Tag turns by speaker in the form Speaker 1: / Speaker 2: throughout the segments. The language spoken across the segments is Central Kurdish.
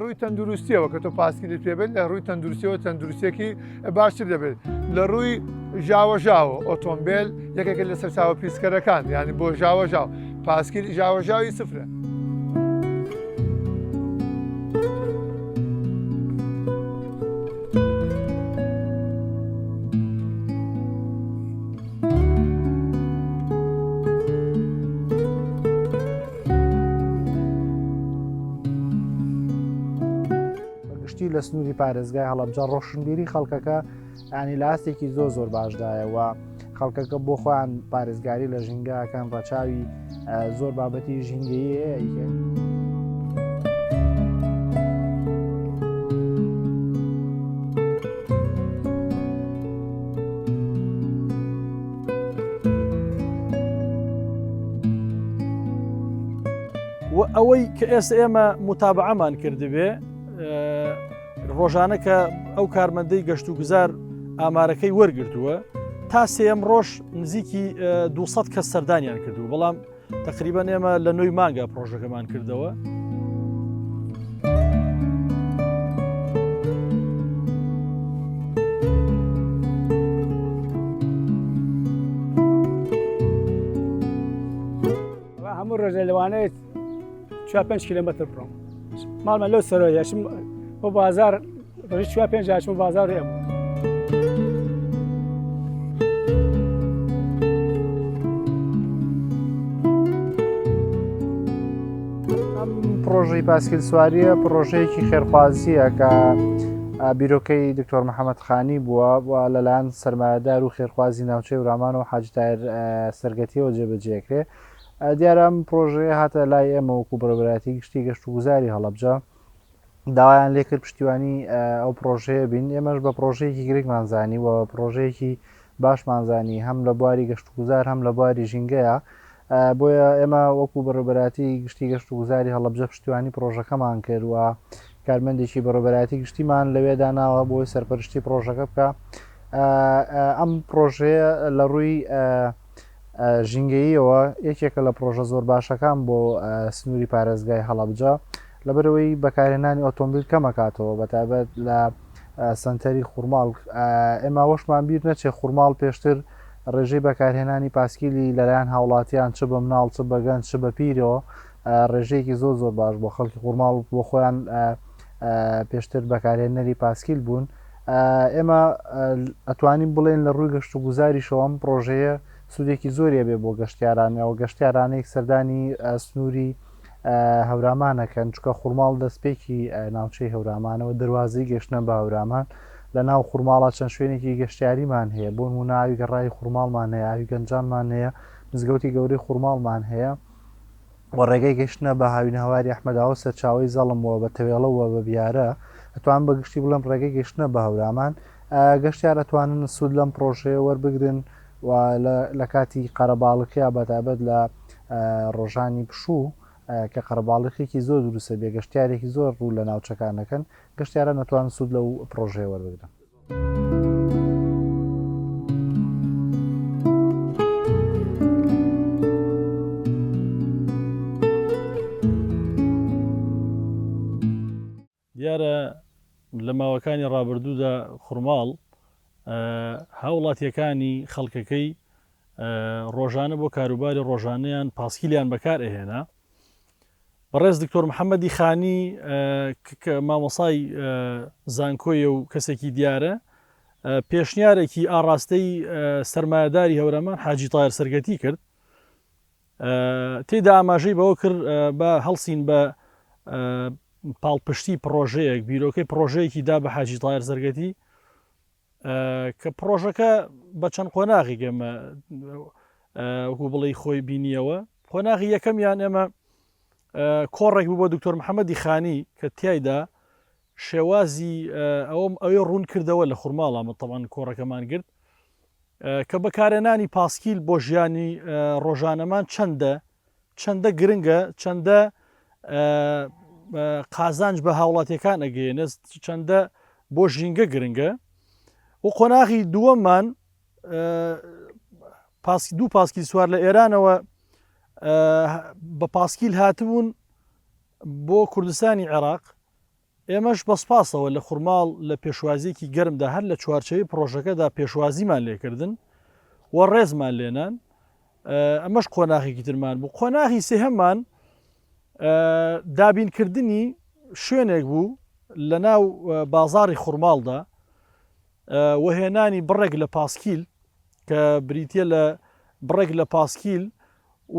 Speaker 1: ڕووی تەندروستیەوە کە تۆ پاسکیلی پێبێت لە ڕووی تەندروستیەوە تەندروستێکی باشتر دەبێت لە ڕووی ژاوەژاوە ئۆتۆمبیل یەکێکە لە سەرچاوە پیسکەرەکان یعنی بۆ ژاوەژاو پاسکیل ژاوەژاوی سفرە.
Speaker 2: لە سنووری پارێزگای هەڵەبجە ڕۆشنبیری خەڵکەکە ینی لاستێکی زۆر باشدایەوە خەڵکەکە بۆ خۆیان پارێزگاری لە ژینگەکان ڕەچاوی زۆر بابەتی ژینگەیی هەیە.
Speaker 3: ئەوەی کە ئێستا ئێمە متابعەمان کردبێ ڕۆژانە کە ئەو کارمەندەی گەشت و گوزار ئامارەکەی وەرگرتووە تا سێم ڕۆژ نزیکی 200 کەس سەردانیان کردو بەڵام تقریبان ئێمە لە نوێی مانگە پرۆژەکەمان کردەوە.
Speaker 4: هەموو ڕۆژە لەوانەیە 4-5 کیلۆمەتر بڕۆم ماڵمە لەو سەرۆی یاشم بۆ بازار ڕۆژی 4-5 چوون بازار هەبوو.
Speaker 2: ئەم پرۆژەی پاسکیل سواریە پرۆژەیەکی خێرخوازیە کە بیرۆکەی دکتۆر محەممەد خانی بووە لەلایەن سەرمایه‌دار و خێرخوازی ناوچەی ورامان و حاجی تایر سەرگەتیەوە جێبەجێکرێ. دیارە ئەم پرۆژەیە هاتە لای ئێمە وەکو بەڕێوەبەراتی گشتی گەشت و گوزاری هەڵەبجە داوایان لێ کرد پشتیوانی ئەو پرۆژەیە بین ئێمەش بە پرۆژەیەکی گرنگمانزانی و پرۆژەیەکی باشمانزانی هەم لە بواری گەشت و گوزار هەم لە بواری ژینگەیە بۆیە ئێمە وەکو بەڕێوەبەراتی گشتی گەشت و گوزاری هەڵەبجە پشتیوانی پرۆژەکەمان کرد و کارمەندێکی بەڕێوەبەراتی گشتیمان لەوێ داناوە بۆی سەرپەرشتی پرۆژەکە بکە. ئەم پرۆژەیە لە ڕووی ژینگەییەوە یەکێکە لە پرۆژە زۆر باشەکان بۆ سنووری پارێزگای هەڵەبجە لەبەرەوەی بەکارهێنانی ئۆتۆمبیل کەمەکاتەوە بەتابەت لە سنتەری خوورماڵ ئێمە وەشمان بیر نەچێ خوورماڵ پێشتر ڕێژەی بەکارهێنانی پاسکیلی لەلایەن هاوڵاتیان چ بە مناڵ چ بە گەنج چ بە پیرەوە ڕێژەیەکی زۆر باش بۆ خەڵکی خوورماڵ بۆ خۆیان پێشتر بەکارهێنەری پاسکیل بوون. ئێمە ئەتوانین بڵێن لە ڕووی گەشت و گوزاری شەوەم پرۆژەیە سوودێکی زۆریە بێ بۆ گەشتیارانەوە گەشتیارانەیەک سەردانی سنووری هەورامانەکەن چکە خوورماڵ دەستپێکی ناوچەی هەورامانەوە دەواازەی گەشتنە بە هەورامان لە ناو خوورماڵە چەند شوێنێکی گەشتیاریمان هەیە بۆ نمونە ئاوی گەڕای خوورماڵمان هەیە ئاوی گەنجانمان هەیە مزگەوتی گەورەی خوورماڵمان هەیە و ڕێگەی گەشتنە بە هاوین هەواری ئەحمەداوە سەرچاوی زەڵمەوە بە تەوێڵەوە بە بیارە ئەتوان بەگشتی بڵم ڕێگەی گەشتنە بە هەورامان گەشتیار ئەتوانن سوود لەم پرۆژەیە وەربگرن و لە کاتی قەرەباڵقیا بەتابەت لە ڕۆژانی پشوو کە قەرەباڵقێکی زۆر دروستە بێ گەشتیارێکی زۆر ڕوو لە ناوچەکانەکەن گەشتیارە نەتوان سوود لەو پرۆژەیە وەربگرن.
Speaker 3: دیارە لە ماوەکانی ڕابردوودا خوورماڵ هاوڵاتیەکانی خەڵکەکەی ڕۆژانە بۆ کاروباری ڕۆژانەیان پاسکیلیان بەکار ئەهێنا بەڕێز دکتۆر محەممەدی خانی مامۆسای زانکۆیە و کەسێکی دیارە پێشنیارێکی ئاڕاستەی سەرمایهداری هەورامان حاجی تایر سەرگەتی کرد تێدا ئاماژەی بەوە کرد بە هەڵسین بە پاڵپشتی پرۆژەیەک بیرۆکەی پرۆژەیەکی دا بە حاجی تایر سەرگەتی کە پرۆژەکە بە چەند قۆناغی گەمە وەکو بڵێ خۆی بینیەوە قۆناغی یەکەمیان ئێمە کۆڕێک بوو بۆ دکتۆر محەممەدی خانی کە تایدا شێوازی ئەوەی ڕوون کردەوە لە خوورماڵە مەتەمان کۆڕەکەمان کرد کە بەکارهێنانی پاسکیل بۆ ژیانی ڕۆژانەمان چەندە گرنگە چەندە قازانج بە هاوڵاتیەکان ئەگەێنێ چەندە بۆ ژینگە گرنگە و قۆناغی دووەممان دوو پاسکیل سوار لە ئێرانەوە بە پاسکیل هاتبوون بۆ کوردستانی عێراق ئێمەش بەسپاسەوە لە خوورماڵ لە پێشوازیەکی گەرمدا هەر لە چوارچەوەی پرۆژەکەدا پێشوازیمان لێکردن و ڕێزمان لێنان ئەمەش قۆناغێکی ترمان بوو. قۆناغی سێهەممان دابینکردنی شوێنێک بوو لە ناو بازاڕی خوورماڵدا وهێنانی بڕێک لە پاسکیل کە بریتە لە بڕێک لە پاسکیل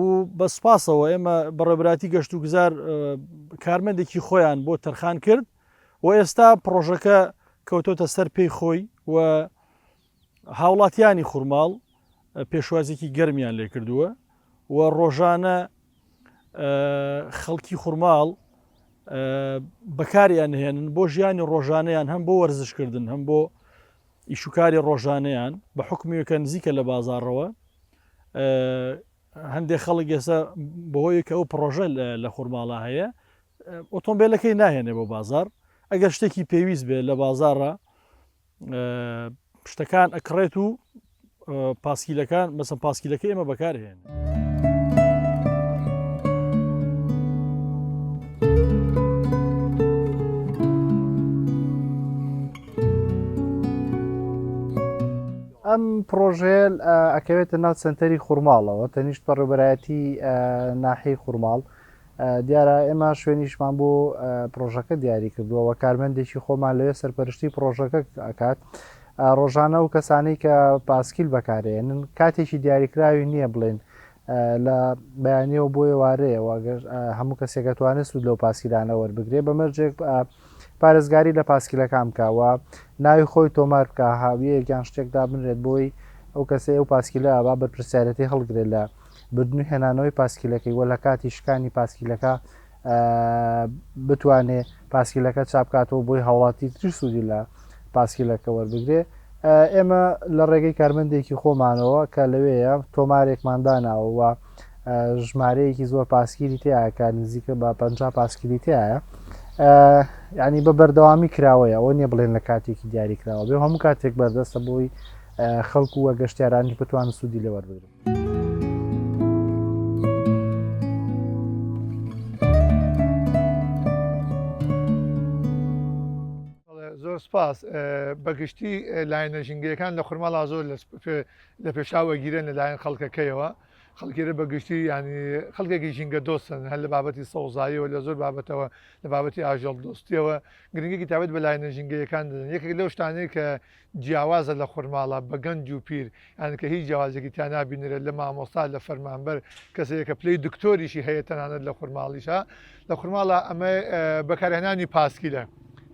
Speaker 3: و بەسپاسەوە ئێمە بەڕێبراتی گەشت و گوزار کارمەندێکی خۆیان بۆ تەرخان کرد و ئێستا پرۆژەکە کەوتۆتە سەر پێی خۆی و هاوڵاتیانی خوورماڵ پێشوازێکی گەرمیان لێ کردووە و ڕۆژانە خەڵکی خوورماڵ بەکاریان هێنن بۆ ژیانی ڕۆژانەیان هەم بۆ وەرزشکردن هەم بۆ ئیشوکاری ڕۆژانەیان بە حکمیەکە نزیکە لە بازاڕەوە هەندێک خەڵک ئێستا بەهۆی کە ئەو پرۆژە لە خوورماڵە هەیە ئۆتۆمبیلەکەی ناهێنێ بۆ بازار ئەگەر شتێکی پێویست بێت لە بازاڕە شتەکان ئەکڕێت و پاسکیلەکان مەسەن پاسکیلەکە ئێمە بەکارهێن.
Speaker 2: ئەم پرۆژێل ئەکەوێتە ناو سنتەری خوورماڵەوە تەنیشت بەڕێوەبەرایەتی ناحیەی خوورماڵ دیارە ئێمە شوێنیشمان بۆ پرۆژەکە دیاری کردووەوە کارمەندێکی خۆمان لەوێ سەرپەرشتی پرۆژەکە ئەکات ڕۆژانە و کەسانی کە پاسکیل بەکارێنن کاتێکی دیاریکراوی نییە بڵێن لە بەیانەوە بۆ ێوارەیەوە هەموو کەسێکەتوانێت سوود لەو پاسکیلانە وەربگرێ بەمەرجێک پارێزگاری لە پاسکیلەکان بکەوە ناوی خۆی تۆمار بکە هاویەکیان شتێکدا بنرێت بۆی ئەو کەسە ئەو پاسکیلە با بەرپرسیارەتی هەڵگرێت لە بردننی هێنانەوەی پاسکیلەکەی وە لە کاتی شکانی پاسکیلەکە بتوانێت پاسکیلەکە چاپکاتەوە بۆی هاوڵاتی تر سوودی لە پاسکیلەکە وەربگرێ. ئێمە لە ڕێگەی کارمەندێکی خۆمانەوە کە لەوەیە تۆمارێکمانداناوە و ژمارەیەکی زۆر پاسکیلی تایە کە نزیکە بە 50 پاسکیلی تایە ینی بە بەردەوامی کراوەیە ئەوە نییە بڵێن لە کاتێکی دیاری کراوە بێ هەموو کاتێک بەردەستە بۆی خەڵکو وە گەشتیارانی بتوان سوودی لە وەربگرن.
Speaker 1: زۆر سپاس بەگشتی لایەنە ژینگەیەکان لە خوورماڵا زۆر لە پێشاوە گیرن لەلایەن خەڵکەکەیەوە خەڵکیرە بەگشتی ینی خەڵکێکی ژینگە دۆستن هەر لە بابەتی سەوزاییەوە لە زۆر بابەتەوە لە بابەتی ئاژەڵ دۆستیەوە گرنگێکی تابێت بە لایەنە ژینگەیەکان دەدەن یەکێک لەو شتانەیە کە جیاوازە لە خوورماڵە بە گەنج و پیر یان کە هیچ جیاوازێکی تیا نابینرێت لە مامۆستا لە فەرمانبەر کەسەیەکە پلەی دکتۆریشی هەیە تەنانەت لە خوورماڵیشە لە خوورماڵە ئەمە بەکارهێنانی پاسکیلە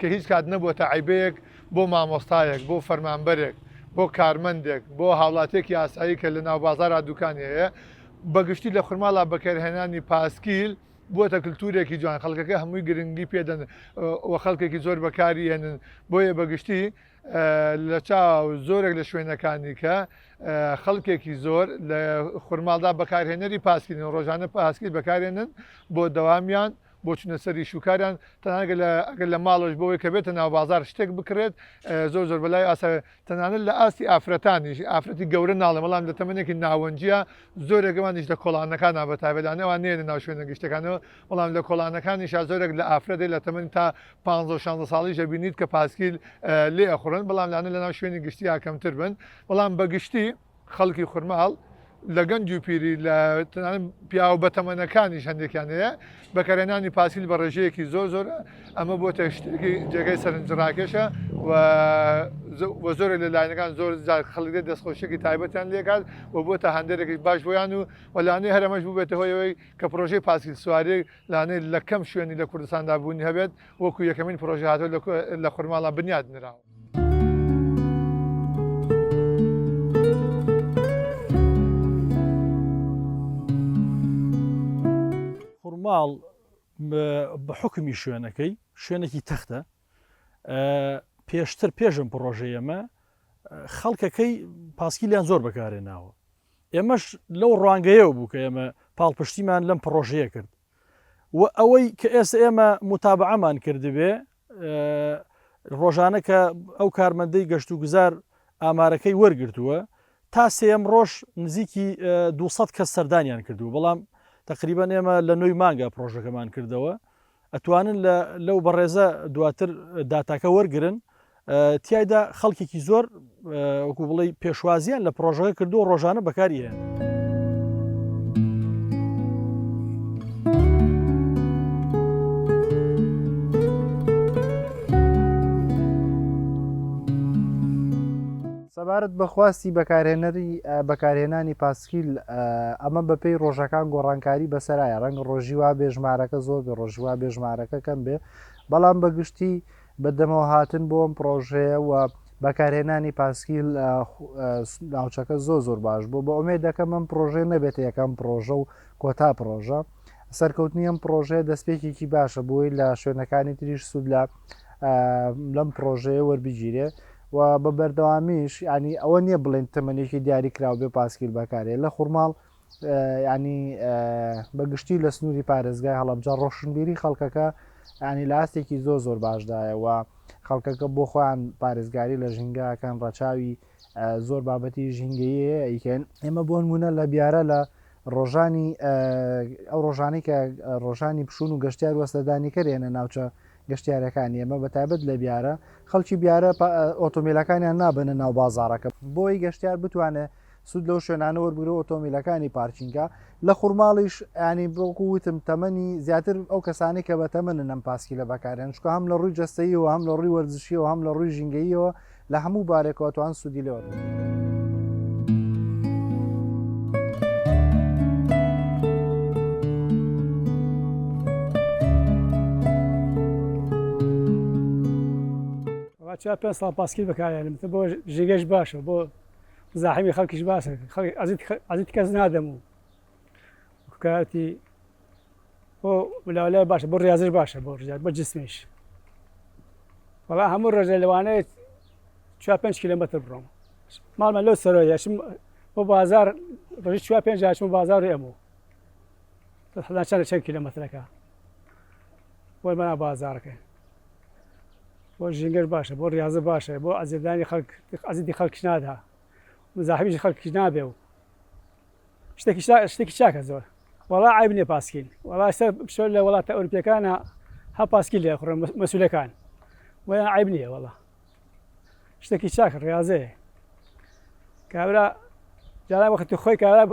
Speaker 1: کە هیچ کات نەبووە عیبەیەک بۆ مامۆستایەک بۆ فەرمانبەرێک بۆ کارمەندێک بۆ هاوڵاتێکی ئاسایی کە لە ناو بازارە دوکانی هەیە بەگشتی لە خوورماڵا بەکارهێنانی پاسکیل بۆتە کللتورێکی جوان خەڵکەکە هەمووی گرنگی پێدەن و خەڵکێکی زۆر بەکاری هێنن بۆیە بەگشتی لە چاو زۆرێک لە شوێنەکانی کە خەڵکێکی زۆر لە خوورماڵدا بەکارهێنەری پاسکیلن ڕۆژانە پاسکیل بەکارێنن بۆ دەوامیان بۆ چونە سەری شوکاریان تەنانەت ئەگەر لە ماڵۆژ بۆەوەی کە بێتە ناو بازار شتێک بکرێت زۆر زۆر بەلای ئاسا تەنانەت لە ئاستی ئافرەتانیش ئافرەتی گەورە ناڵێ بەڵام لە تەمەنێکی ناوەنجە زۆرێکەوانیش لە کۆڵانەکانە بەتابێتانەوان نێنە ناو شوێنە گشتەکانەوە بەڵام لە کۆڵانەکانیش زۆرێک لە ئافرەتی لە تەمەنی تا 15 ساڵیشە بینیت کە پاسکیل لێ ئەخورن بەڵام لاانە لە ناو شوێنی گشتی کەمتر بن بەڵام بەگشتی خەڵکی خوورماڵ لە گەنج و پیری لە پیا و بەتەمەنەکانیش هەندێکیان هەیە بەکارهێنانی پاسکیل بە ڕێژەیەکی زۆر ئەمە بۆ شتێکی جێگەی سەرنجڕاکێشە و زۆر لە لایەنەکان زۆر خەڵکێ دەستخۆشێکی تایبەتیان لێکات و بۆتە هەندێکی باش بۆیان و وەلانەی هەرەمەش بوو بێتە هۆیەوەی کە پرۆژەی پاسکیل سواری لانەی لە کەم شوێنی لە کوردستاندا بوونی هەبێت وەکو یەکەمین پرۆژه هاتۆ لە خوورماڵا بنیاد نراوە.
Speaker 3: خوورماڵ بە حکمی شوێنەکەی شوێنێکی تەختە پێشتر پێشم پرۆژەی ئەمە خەڵکەکەی پاسکیلیان زۆر بەکارێناوە ئێمەش لەو ڕوانگەیەوە بوو کە ئێمە پاڵپشتیمان لەم پرۆژەیە کرد و ئەوەی کە ئێستا ئێمە متابعەمان کردبێ ڕۆژانە کە ئەو کارمەندەی گەشت و گوزار ئامارەکەی وەرگرتووە تا سێم ڕۆژ نزیکی 200 کەس سەردانیان کردووە بەڵام تقریبان ئێمە لە نوێی مانگە پرۆژەکەمان کردەوە ئەتوانن لەو بەڕێزە دواتر داتاکە وەرگرن تایدا خەڵکێکی زۆر وەکو بڵێ پێشوازیان لە پرۆژەکە کردو و ڕۆژانە بەکاریە.
Speaker 2: سەبارەت بەخواستی بەکارهێنانی پاسکیل ئەمە بەپێی ڕۆژەکان گۆڕانکاری بەسەرایە ڕەنگە ڕۆژی وا بێژمارەکە زۆر بێ ڕۆژی وا بێژمارەکە کەم بێ بەڵام بەگشتی بەدەمەوە هاتن بۆ ئەم پرۆژەیە و بەکارهێنانی پاسکیل ناوچەکە زۆر باش بوو بە ئومێد دەکەم ئەم پرۆژێ نەبێتە یەکەم پرۆژە و کۆتا پرۆژە سەرکەوتنی ئەم پرۆژەیە دەستپێکێکی باشە بۆی لە شوێنەکانی تریش سوود لەم پرۆژەیە وەربگیرێ و بە بەردەوامیش ینی ئەوە نییە بڵێن تەمەنێکی دیاری کراو بێ پاسکیل بەکارێ لە خوورماڵ ینی بەگشتی لە سنووری پارێزگای هەڵەبجە ڕۆشنبیری خەڵکەکە ینی لە ئاستێکی زۆر باشدایە و خەڵکەکە بۆ خۆیان پارێزگاری لە ژینگەکان ڕەچاوی زۆر بابەتی ژینگەیە ئیکەن ئێمە بۆ نمونە لە بیارە لە ڕۆژانی ئەو ڕۆژانی کە ڕۆژانی پشون و گەشتیار وەستەدانی کردێنە ناوچە گەشتیارەکانی ئێمە بەتایبەت لە بیارە خەڵکی بیارە ئۆتۆمیلەکانیان نابنە ناو بازارەکە بۆی گەشتیار بتوانێت سوود لەو شوێنانە وەربگرە ئۆتۆمیلەکانی پارچینگە لە خوورماڵیش ینی بۆکو وتم تەمەنی زیاتر ئەو کەسانی کە بە تەمەنن ئەم پاسکیلە بەکارێن چکە هەم لە ڕووی جەستەیەوە هەم لە ڕووی وەرزشیەوە هەم لە ڕووی ژینگەییەوە لە هەموو بارێکەوە توان سوودی لێوە.
Speaker 4: چا 5 ساڵ پاسکیل بەکارێنم بۆ ژێگەش باشە بۆ زاحمی خەڵکیش باشە ئازیت کەس نادەم و کاتی بۆ ولاولای باشە بۆ ڕاضش باشە بۆ ڕژات بە جسمیش وەڵا هەموو ڕێژە لەوانەیە 4-5 کیلۆمەتر بڕۆم ماڵمە لەو سەرۆیەشم بۆ بازار ڕژی 4-5 چم بازار ئەمە چەند چەند کیلۆمەترەکە بۆ منە بازارەکە بۆ ژینگەر باشە بۆ ڕاضە باشە بۆ ئەزیدانی ئەزیدی خەڵکیش نادا مزاحمیش خەڵکیش نابێ و شتێکی چاکە زۆر وەڵا عیب نییە پاسکیل وەڵا شۆ لە وڵاتە ئەوروپیەکانە هە پاسکیل لێ خوڕن مەسوولەکان ویان عیب نییە وەڵا شتێکی چاکە ڕاضەیە کابرا جاران وەختی خۆی کابرا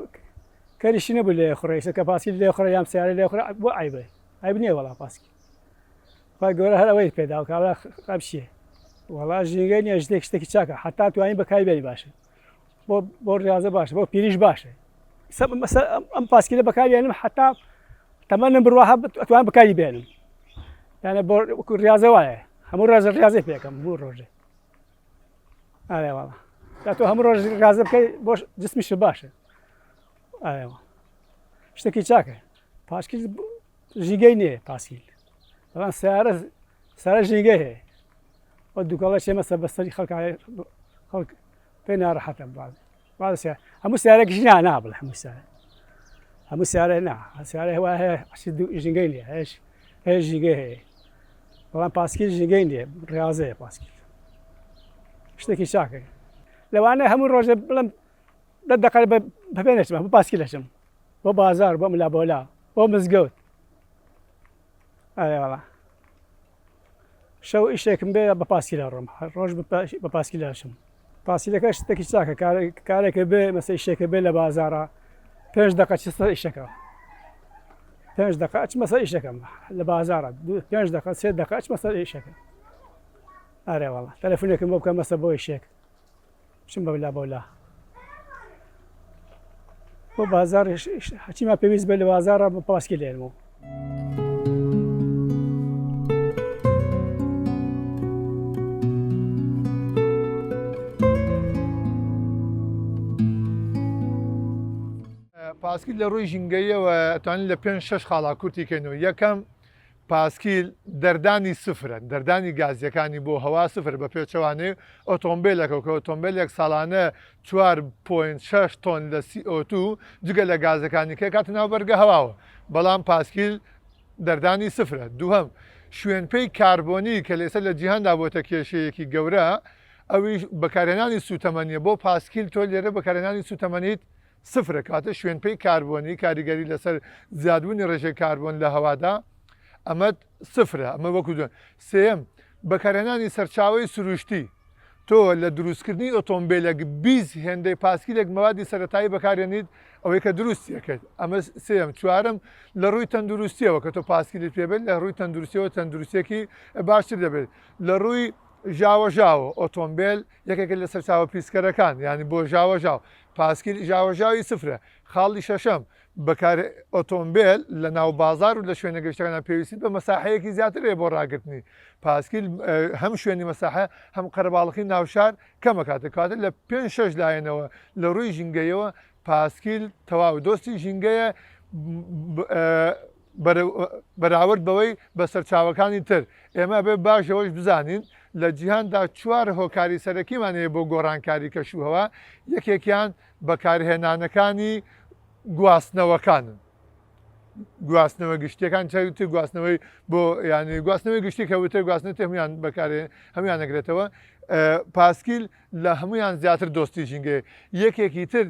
Speaker 4: کەریشی نەبوو لێ خوڕی کە پاسکیل لێ خوڕە یان سیارە لێ خوڕە بۆ عیبە عیب نییە وەڵا پاسکیل خۆی گەورە هەر ئەوەی پێدا و کابرا قەبشیە وەڵا ژینگەی نییە شتێکی چاکە حتا توانین بەکاری بێنی باشە بۆ ڕاضە باشە بۆ پیریش باشە ئەم پاسکیلە بەکارێنم حتا تەمەنم بڕوا ئەتوان بەکاری بێنم یانە بۆ ڕاضە وایە هەموو ڕێژە ڕاضی پێکەم بۆ ڕۆژێ ئاێ وەڵا تا تۆ هەموو ڕۆژ ڕاضە بکەی بۆ جسمیش باشە ئاێوە شتێکی چاکە پاسکیل ژینگەی نییە پاسکیل بەڵام سارە ژینگەی هەیە بۆ دووکەڵە چێمە سەبەستەری خەڵک پێی ناڕەحەتە بازە هەموو سیارێکیش نابڵێ هەموو سیارە نا سیارە هەوا هەیە ژینگەی نییە هەیە ژینگەی هەیە بەڵام پاسکیل ژینگەی نییە ڕاضەیە پاسکیل شتێکی چاکە لەوانەیە هەموو ڕۆژە بڵم دەقەر بەپێنێچمە بۆ پاسکیلەچم بۆ بازار بۆ ملابۆلا بۆ مزگەوت ئاێوەڵا شەو ئیشێکم بێ بە پاسکیلە ڕۆم ڕۆژ بە پاسکیلەشم پاسیلەکە شتێکی چاکە کارێکە بێ مەسە ئیشێکە بێ لە بازارە 5 دقە چ ئیشەکە 5 دقە ئەچ مەسە ئیشەکەم لە بازارە 5 دقە 3 دقە ئەچ مەسە ئیشەکە ئارێ وەڵا تەلەفۆنێکم بۆ بکەم مەسە بۆ ئیشێک چم بەلا بۆلا بۆ بازار هەچیما پێویست بێ لە بازارە بە پاسکیل لێنمەوە
Speaker 1: پاسکیل لە ڕووی ژینگەیەوە ئەتوانین لە 5-6 خاڵا کورتیکەنەوە یەکەم پاسکیل دەردانی سفرە دەردانی گازیەکانی بۆ هەوا سفر بە پێچەوانەیە ئۆتۆمبیلەکە کە ئۆتۆمبیلێک ساڵانە 4.6 تۆن لە CO2 جگە لە گازەکانی کە کاتە ناو بەرگە هەواوە بەڵام پاسکیل دەردانی سفرە دووهەم شوێنپەی کاربۆنی کە لێسەر لە جیهاندا بۆتە کێشەیەکی گەورە ئەوی بەکارهێنانی سوتەمەنیە بۆ پاسکیل تۆ لێرە بەکارهێنانی سوتەمەنیت سفرە کاتە شوێنپەی کاربۆنی کاریگەری لەسەر زیادبوونی ڕێژەی کاربۆن لە هەوادا ئەمە سفرە ئەمە وەکو دوێن سێم بەکارهێنانی سەرچاوی سروشتی تۆ لە دروستکردنی ئۆتۆمبیلێک بیست هێندەی پاسکیلێک مەوادی سەرەتایی بەکارێنیت ئەوەی کە دروستیەکەیت ئەمە سێم چوارم لە ڕووی تەندروستیەوە کە تۆ پاسکیلت پێبێت لە ڕووی تەندروستیەوە تەندروستێکی باشتر دەبێت لە ڕووی ژاوەژاوە ئۆتۆمبیل یەکێکە لە سەرچاوە پیسکەرەکان ینی بۆ ژاوەژاو پاسکیل ژاوەژاوی سفرە خاڵی شەشەم بەکار ئۆتۆمبیل لە ناو بازار و لە شوێنە گەشتەکانە پێویستیت بە مەساحەیەکی زیاترێ بۆ ڕاگررتنی پاسکیل هەم شوێنی مەساحە هەم قەرەباڵقی ناوشار کەمەکاتە کاتە لە 5-6 لایەنەوە لە ڕووی ژینگەیەوە پاسکیل تەواو دۆستی ژینگەیە بەراورد بەوەی بە سەرچاوەکانی تر ئێمە بێ باشەوەش بزانین لە جیهاندا 4 هۆکاری سەرەکیمانەیە بۆ گۆڕانکاری کەشوهەوە یەکێکیان بەکارهێنانەکانی گواستنەوەکانن گواستنەوە گشتیەکان چاوتر گواستنەوەی بۆ ینی گواستنەوەی گشتی کەوتر گواستنەوە هەمویان بەکارێ هەمویان نەگرێتەوە پاسکیل لە هەمویان زیاتر دۆستی ژینگەیە یەکێکی تر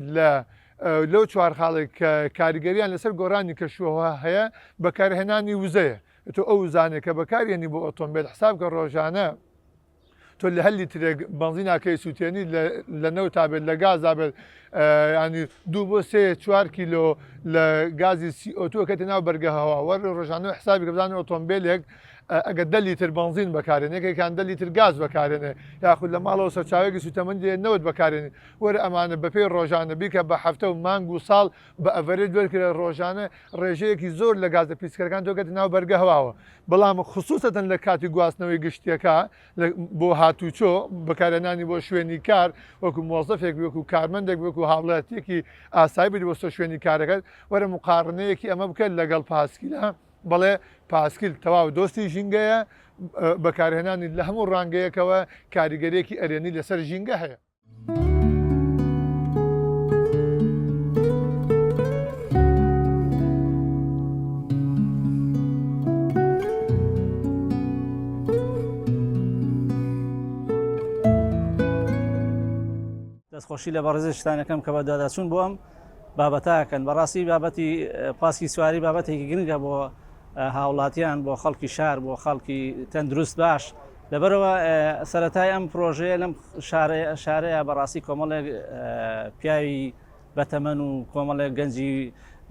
Speaker 1: لەو چوار خاڵێک کە کاریگەریان لەسەر گۆڕانی کەشوهەوە هەیە بەکارهێنانی وزەیە تۆ ئەو وزانێک کە بەکارێنی بۆ ئۆتۆمبیل حساب کە ڕۆژانە تۆ لە هەلی ترێک بەنزیناکەی سووتێنی لە نەو تابێت لە گازا بێت ینی 2 بۆ 3-4 کیلۆ لە گازی CO2کەتی ناو بەرگەهەوە وەرە ڕۆژانەوە حسابی کە بزانێت ئۆتۆمبیلێک ئەگە 10 لیتر بنزین بەکارێن یەکێکان 10 لیتر گاز بەکارێنێ یاخود لە ماڵەوە سەرچاوێکی سوتەمەندی نەوت بەکارێنی وەرە ئەمانە بەپێی ڕۆژانە بیکە بە هەفتە و مانگ و ساڵ بە ئەڤەرێج وەرکرێ ڕۆژانە ڕێژەیەکی زۆر لە گازە پیسکەکان تۆکەتی ناو بەرگە هەواوە بەڵام خصوصەتەن لە کاتی گواستنەوەی گشتیەکە بۆ هاتوچۆ بەکارێنانی بۆ شوێنی کار وەکو مۆزەفێک وەکو کارمەندێک وەکو هاوڵاتیەکی ئاسایی بێت بۆ سۆ شوێنی کارەکەت وەرە مقارنەیەکی ئەمە بکەن لەگەڵ پاسکیلە بەڵێ پاسکیل تەواو دۆستی ژینگەیە بەکارهێنانی لە هەموو ڕانگەیەکەوە کاریگەریەکی ئەرێنی لەسەر ژینگە هەیە.
Speaker 5: دەستخۆشی لە بەڕێزە شتانەکەم کە بە داداچوون بۆ ئەم بابەتاکەن بەڕاستی بابەتی پاسکی سواری بابەتێکی گرنگە بۆ هاوڵاتیان بۆ خەڵکی شار بۆ خەڵکی تەندروست باش لەبەرەوە سەرەتای ئەم پرۆژەیە لەم شارەیە بەڕاستی کۆمەڵێک پیاوی بەتەمەن و کۆمەڵێک گەنجی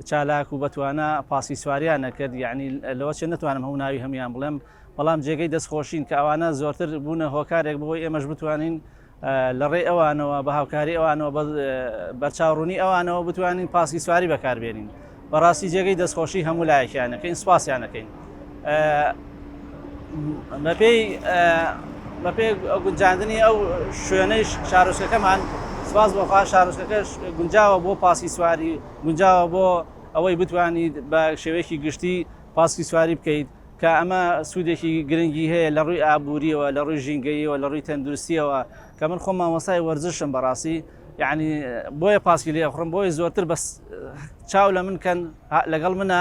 Speaker 5: چالاک و بەتوانە پاسی سواریان نەکرد یعنی لەوە چێ نتوانم هەموو ناوی هەمیان بڵێم بەڵام جێگەی دەستخۆشین کە ئەوانە زۆرتر بوونە هۆکارێک بۆی ئێمەش بتوانین لە ڕێ ئەوانەوە بە هاوکاری ئەوانەوە بەرچاوڕوونی ئەوانەوە بتوانین پاسی سواری بەکاربێنین بەڕاستی جێگەی دەستخۆشی هەموو لایەکیانەکەین سوپاسیانەکەین بەپێی گونجاندنی ئەو شوێنەی شارۆچکەکەمان سپاس بۆخوا شارۆچکەکە گونجاوە بۆ پاسی سواری گونجاوە بۆ ئەوەی بتوانیت بە شێوەیەکی گشتی پاسی سواری بکەیت کە ئەمە سوودێکی گرنگی هەیە لە ڕووی ئابووریەوە لە ڕووی ژینگەیەوە لە ڕووی تەندروستیەوە کە من خۆم مامۆستای وەرزشم بەڕاستی یعنی بۆیە پاسکی لێ خوڕم بۆی زۆرتر بەس چاو لە من کەن لەگەڵ منە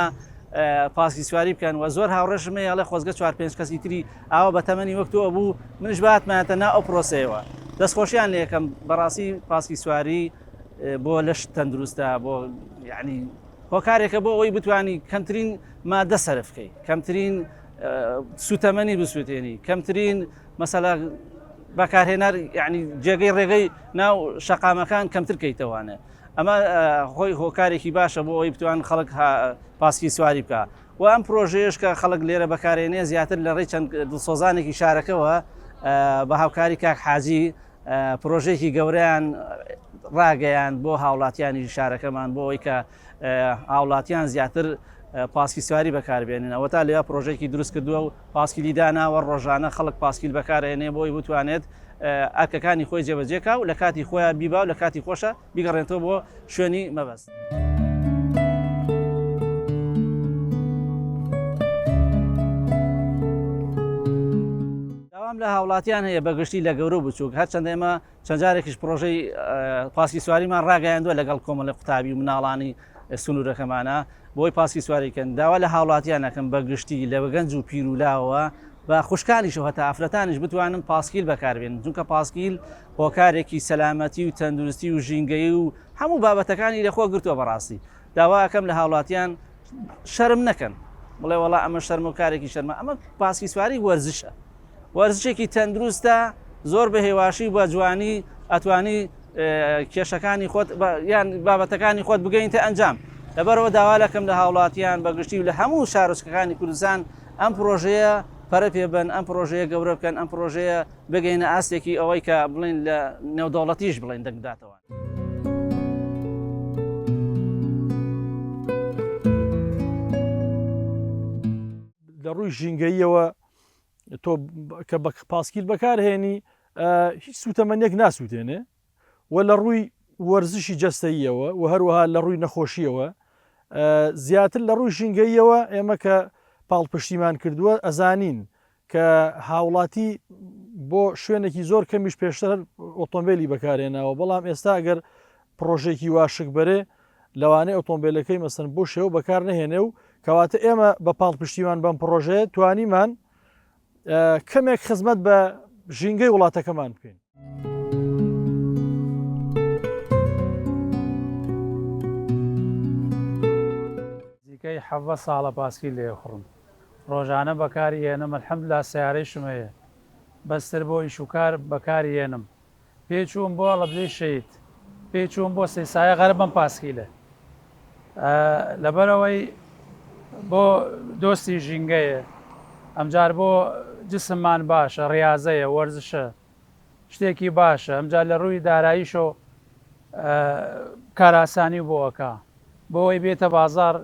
Speaker 5: پاسکی سواری بکەن و زۆر هاوڕێشم هەیە ئەڵێ خۆزگە 4-5 کەسی تری ئاوە بە تەمەنی وەکتەوە بوو منش باتمانێتە نا ئەو پرۆسەیەوە دەستخۆشیان لێ یەکەم بەڕاستی پاسکی سواری بۆ لەش تەندروستە بۆ یعنی هۆکارێکە بۆ ئەوەی بتوانی کەمترین مادە سەرف بکەی کەمترین سوتەمەنی بسووتێنی کەمترین مەسەلا بەکارهێنەر یعنی جێگەی ڕێگەی ناو شەقامەکان کەمتر کەیتەوانە ئەمە خۆی هۆکارێکی باشە بۆ ئەوی بتوان خەڵک پاسکی سواری بکە و ئەم پرۆژەیەش کە خەڵک لێرە بەکارێنێ زیاتر لە ڕێی چەند دڵسۆزانێکی شارەکەەوە بە هاوکاری کاک حاجی پرۆژێکی گەورەیان ڕاگەیان بۆ هاوڵاتیانی شارەکەمان بۆ ئەوی کە هاوڵاتیان زیاتر پاسکی سواری بەکاربێنن ئەوە تا لێ پرۆژێکی دروست کردووە و پاسکیلی داناوە ڕۆژانە خەڵک پاسکیل بەکارێنێ بۆی بتوانێت ئەرکەکانی خۆی جێبەجێکا و لە کاتی خۆیان بیبا و لە کاتی خۆشە بیگەڕێنەوە بۆ شوێنی مەبەست. داوام لە هاوڵاتیان هەیە بەگشتی لە گەورە بچووک هەرچەندە ئێمە چەند جارێکیش پرۆژەی پاسکی سواریمان ڕاگەیاندووە لەگەڵ کۆمەڵی قوتابی و مناڵانی سنوورەکەمانە بۆی پاسکی سواریکەن داوا لە هاوڵاتیانەکەم بەگشتی لە گەنج و پیررولاوە بە خوشکانیش هەتا ئافرەتانیش بتوانن پاسکیل بەکاربێن چونکە پاسکیل هۆکارێکی سەلامەتی و تەندروستی و ژینگەی و هەموو بابەتەکانی لەخۆ گرتووە بەڕاستی داواکەم لە هاوڵاتیان شەرم نەکەن بڵێ وڵا ئەمە شەرمە و کارێکی شەرمە ئەمە پاسکی سواری وەرزشە وەرزشێکی تەندروستە زۆر بە هێواشی بە جوانی ئەتوانی کێشەکانی خۆت یان بابەتەکانی خۆت بگەینتە ئەنجام لەبەرەوە داوا لەکەم لە هاوڵاتیان بەگشتی و لە هەموو شارۆچکەکانی کوردستان ئەم پرۆژەیە پەرە پێبن ئەم پرۆژەیە گەورە بکەن ئەم پرۆژەیە بگەینە ئاستێکی ئەوەی کە بڵین لە نێودەوڵەتیش بڵین دەنگداتەوە.
Speaker 3: لە ڕووی ژینگەییەوە تۆ کە بە پاسکیل بەکارهێنی هیچ سوتەمەنێک ناسووتێنێ و لە ڕووی وەرزشی جەستەییەوە و هەروەها لە ڕووی نەخۆشیەوە زیاتر لە ڕووی ژینگەییەوە ئێمە کە پاڵپشتیمان کردووە ئەزانین کە هاوڵاتی بۆ شوێنێکی زۆر کەمیش پێشتر ئۆتۆمبیلی بەکارێناوە بەڵام ئێستا ئەگەر پرۆژێکی واشک بەرێ لەوانەیە ئۆتۆمبیلەکەی مەسن بۆ شێوە بەکار نهێنێ و کەواتە ئێمە بە پاڵپشتیمان بەم پرۆژەیە توانیمان کەمێک خزمەت بە ژینگەی وڵاتەکەمان بکەین.
Speaker 6: نزیکەی 7 ساڵە پاسکی لێخڕم ڕۆژانە بەکاری هێنم الحەمدوللا سیارەی شمەیە بەستر بۆ ئیشوکار بەکاری هێنم پێچووم بۆ ئەڵەبلەی شەید پێچووم بۆ سێسایە غەرب بەم پاسکیلە لەبەرەوەی بۆ دۆستی ژینگەیە ئەمجار بۆ جسممان باشە ڕاضەیە وەرزشە شتێکی باشە ئەمجار لە ڕووی داراییشۆ کاراسانی بۆەکە بۆەوەی بێتە بازار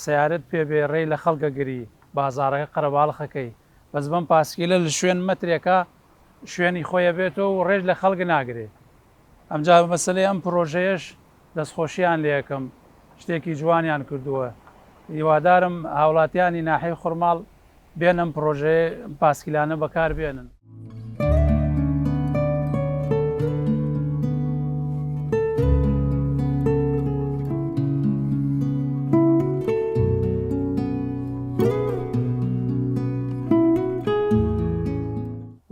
Speaker 6: سیارت پێبێ ڕێی لە خەڵکە گری بازارەکە قەرەباڵخەکەی بەس بەم پاسکیلە لە شوێن مەترێکە شوێنی خۆیە بێتەوە و ڕێژ لە خەڵک ناگرێت ئەمجا مەسلەی ئەم پرۆژەیەش دەستخۆشییان لێ یەکەم شتێکی جوانیان کردووە هیوادارم هاوڵاتیانی ناحەی خوڕماڵ بێنم پرۆژەیە پاسکیلانە بەکار بێنن.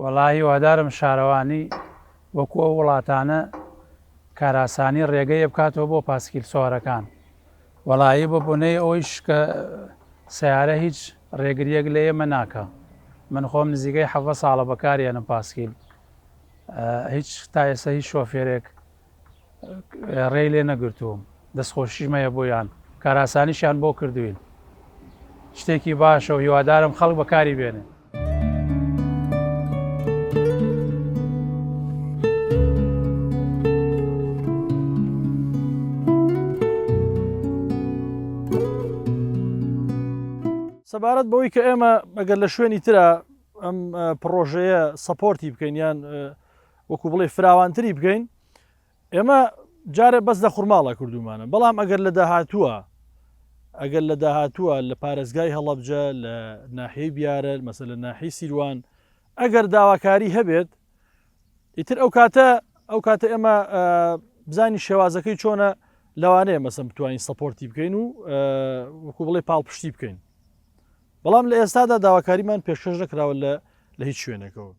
Speaker 6: وەڵاهی هیوادارم شارەوانی وەکو ئەو وڵاتانە کاراسانی ڕێگەیە بکاتەوە بۆ پاسکیل سوارەکان وەڵایی بە بۆنەی ئەوەیش کە سیارە هیچ ڕێگریەک لە ئێمە ناکە من خۆم نزیکەی 7 ساڵە بەکارێنم پاسکیل هیچ تا ئێستا هیچ شۆفێرێک ڕێی لێ نەگرتووم دەستخۆشیمەیە بۆیان کاراسانیشیان بۆ کردوین شتێکی باشە و هیوادارم خەڵک بەکاری بێنێ.
Speaker 3: سەبارەت بەوەی کە ئێمە ئەگەر لە شوێنی ترە ئەم پرۆژەیە سەپۆرتی بکەین یان وەکو بڵێ فراوانتری بکەین ئێمە جارێ بەس لە خوڕماڵە کردومانە بەڵام ئەگەر لە داهاتووە لە پارێزگای هەڵەبجە لە ناحیەی بیارە مەسەلەن لە ناحیەی سیروان ئەگەر داواکاری هەبێت ئیتر ئەو کاتە ئێمە بزانی شێوازەکەی چۆنە لەوانەیە مەسەن بتوانین سەپۆرتی بکەین و وەکو بڵێ پاڵپشتی بکەین بەڵام لە ئێستادا داواکاریمان پێشکەش نەکراوە لە هیچ شوێنێکەوە.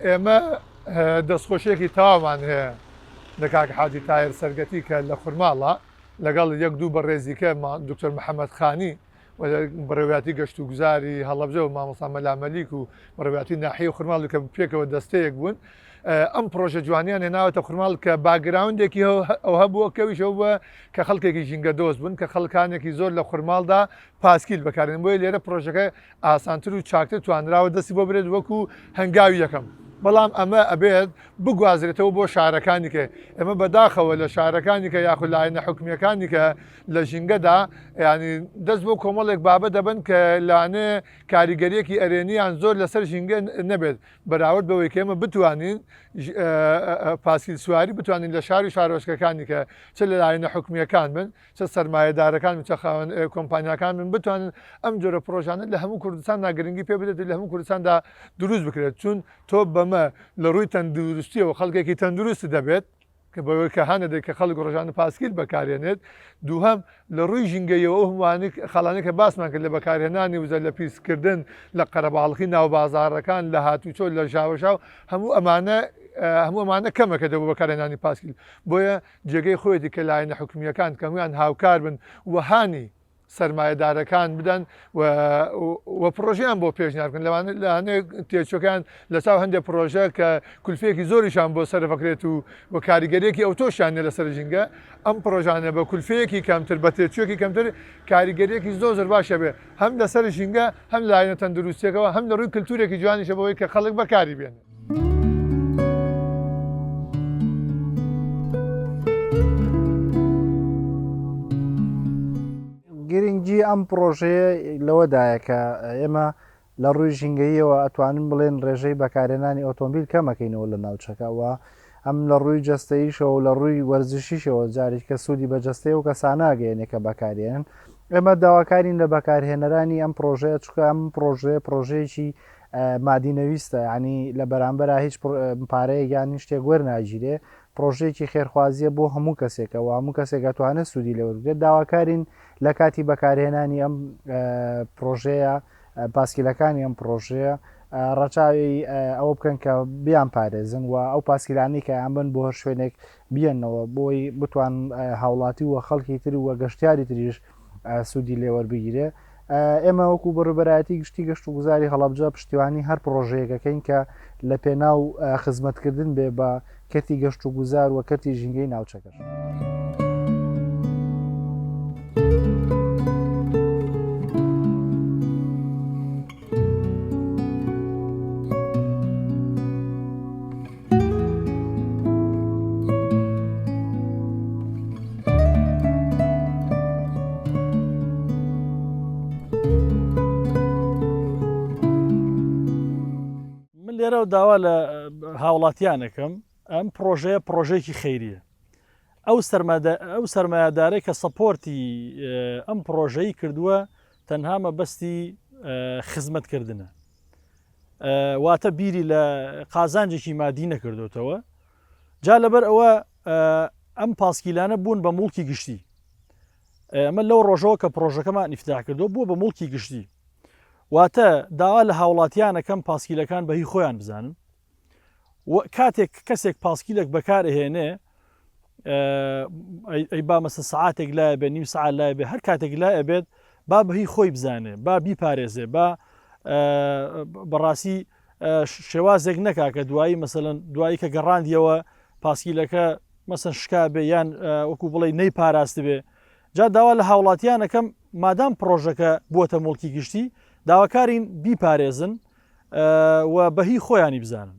Speaker 1: ئێمە دەستخۆشیێکی تاوامان هەیە لە کاک حاجی تایر سەرگەتی کە لە خوڕماڵە لەگەڵ یەک دوو بەڕێزیکە دکتۆر محەممەد خانی بەڕێویاتی گەشت و گوزاری هەڵەبجە و مامۆستا مەلامەلیک و بەڕێویاتی ناحیە خوڕماڵ کە پێکەوە دەستەیەک بوون ئەم پرۆژە جوانیان هێناوەتە خوڕماڵ کە باگراوندێکی ئەو هەبووە کەویشەوە بووە کە خەڵکێکی ژینگە دۆست بوون کە خەڵکانێکی زۆر لە خوڕماڵدا پاسکیل بەکارێن بۆیە لێرە پرۆژەکە ئاسانتر و چاکتر توانراوە دەستی بۆ برێت وەکو هەنگاوی یەکەم بەڵام ئەمە ئەبێت بگوازرێتەوە بۆ شارەکانی کە ئێمە بەداخەوە لە شارەکانی کە یاخود لایەنە حکومیەکانی کە لە ژینگەدا ینی دەست بۆ کۆمەڵێک بابە دەبن کە لاانێ کاریگەریەکی ئەرێنیان زۆر لەسەر ژینگە نەبێت بەراورد بەوەی کە ئێمە بتوانین پاسکیل سواری بتوانین لە شاری شارۆچکەکانی کە چ لە لایەنە حکومیەکان بن چه سەرمایەدارەکان چه کۆمپانیاکان بن بتوانن ئەم جۆرە پرۆژانە لە هەموو کوردستان ناگرنگی پێ بدێت لە هەموو کوردستاندا دروست بکرێت چون تۆ بەمە لە ڕووی تەندروستیەوە خەڵکێکی تەندروست دەبێت کە بەوەی کە هەنەدەی کە خەڵک ڕۆژانە پاسکیل بەکارێنێت دووهەم لە ڕووی ژینگەیەوە هەمووانی خەڵانەی کە باسمان کرد لە بەکارهێنانی وزە لە پیسکردن لە قەرەباڵخی ناو بازارەکان لە هاتوچۆ لە ژاوەژاو هەموو ئەمانە کەمەکە دەبوو بەکارهێنانی پاسکیل بۆیە جێگەی خۆیەتی کە لایەنە حکومیەکان کەمویان هاوکار بن وهانی سەرمایەدارەکان بدەن و پرۆژیان بۆ پێشنیارکن لەوانەیە تێچۆکان لە چاو هەندێک پرۆژە کە کولفێکی زۆریشان بۆ سەرفەکرێت و کاریگەرێکی ئەوتۆشیانە لەسەر ژینگە ئەم پرۆژانە بە کولفەیەکی کەمتر بە تێچۆکی کەمتر کاریگەرێکی زۆر باشە بێ هەم لەسەر ژینگە هەم لایەنە تەندروستیەکەەوە هەم لە ڕووی کللتورێکی جوانیشە بەوەی کە خەڵک بەکاری بێنێ.
Speaker 2: گرنگجی ئەم پرۆژەیە لەوەدایە کە ئێمە لە ڕووی ژینگەیەوە ئەتوانین بڵێن ڕێژەی بەکارهێنانی ئۆتۆمبیل کەمەکەینەوە لە ناوچەکەەوە ئەم لە ڕووی جەستەییشەوە و لە ڕووی وەرزشیشەوە جارێک کە سوودی بە جەستەیە و کەساناگەیەنێ کە بەکارێن ئێمە داواکارین لە بەکارهێنەرانی ئەم پرۆژەیە چکە ئەم پرۆژەیەکی مادینەویستە ینی لە بەرامبەر هیچ پارەیە یانی شتێک وەرناگیرێ پرۆژەیەکی خێرخوازیە بۆ هەموو کەسێکەوە هەموو کەسێک دەتوانێت سوودی لەوەرگێت داواکارین لە کاتی بەکارهێنانی ئەم پرۆژەیە پاسکیلەکانی ئەم پرۆژەیە ڕەچاوی ئەوە بکەن کە بیان پارێزن و ئەو پاسکیلانی کە یان بن بۆ هەر شوێنێک بیەنەوە بۆی بتوان هاوڵاتی وە خەڵکی تر وە گەشتیاری تریش سوودی لێوەربگیرێ ئێمە وەکو بەڕێبەرایەتی گشتی گەشت و گوزاری هەڵەبجە پشتیوانی هەر پرۆژەیەکەکەین کە لە پێناو خزمەتکردن بێ بە کەتی گەشت و گوزار و کەتی ژینگەی ناوچەکەش.
Speaker 3: لێرە و داوا لە هاوڵاتیانەکەم ئەم پرۆژەیەکی خەیریە ئەو سەرمایهدارەی کە سەپۆرتی ئەم پرۆژەی کردووە تەنها مەبەستی خزمەتکردنە واتە بیری لە قازانجێکی مادی نەکردوتەوە جا لەبەر ئەوە ئەم پاسکیلانە بوون بە موڵکی گشتی ئەمە لەو ڕۆژەوە کە پرۆژەکەمان ئیفتتاح کردو بووە بە موڵکی گشتی واتە داوا لە هاوڵاتیانەکەم پاسکیلەکان بەهی خۆیان بزانن کاتێک کەسێک پاسکیلێک بەکارهێنێ ئەی با مەسە سعاتێک لایە بێ نیم سعات لای بێ هەر کاتێک لایە بێت با بەهی خۆی بزانێ با بیپارێزێ با بەڕاستی شێوازێک نەکا کە دوایی مەسەلەن دوایی کە گەڕاندیەوە پاسکیلەکە مەسەن شکا بێ یان وەکو بڵێ نەی پاراست بێ جا داوا لە هاوڵاتیانەکەم مادام پرۆژەکە بووەتە موڵکی گشتی داواکارین بیپارێزن و بەهی خۆیانی بزانن.